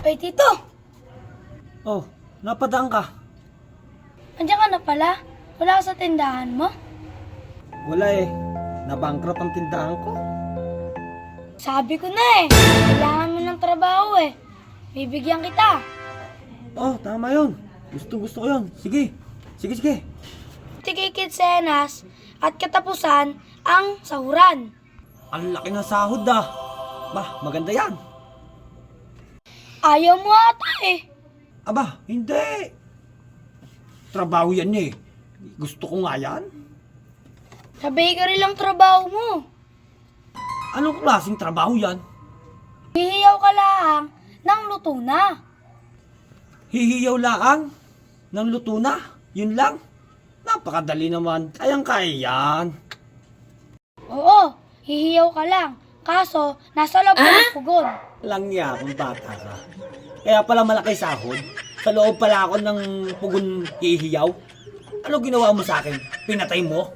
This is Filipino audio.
Ay, Tito! Oh, napadaan ka. Andiyan ka na pala? Wala ka sa tindahan mo? Wala eh. Nabankrupt ang tindahan ko. Sabi ko na eh. Kailangan mo ng trabaho eh. Bibigyan kita. Oh, tama yun. Gusto ko yun. Sige. Sige. Tikikitsenas at katapusan ang sahuran. Ang laki ng sahod ah. Bah, maganda yan. Ayaw mo ata eh. Aba, hindi. Trabaho yan eh. Gusto ko nga yan. Sa bakery lang trabaho mo. Anong klaseng trabaho yan? Hihiyaw ka lang ng luto na. Hihiyaw laang ng luto na. Yun lang. Napakadali naman. Kayang-kaya yan. Oo, hihiyaw ka lang. Kaso, nasa loob ka ng pugon. Langya kung bata ka. Kaya pala malaki sahod. Sa loob pala ako ng pugon hihiyaw. Ano ginawa mo sa akin? Pinatay mo?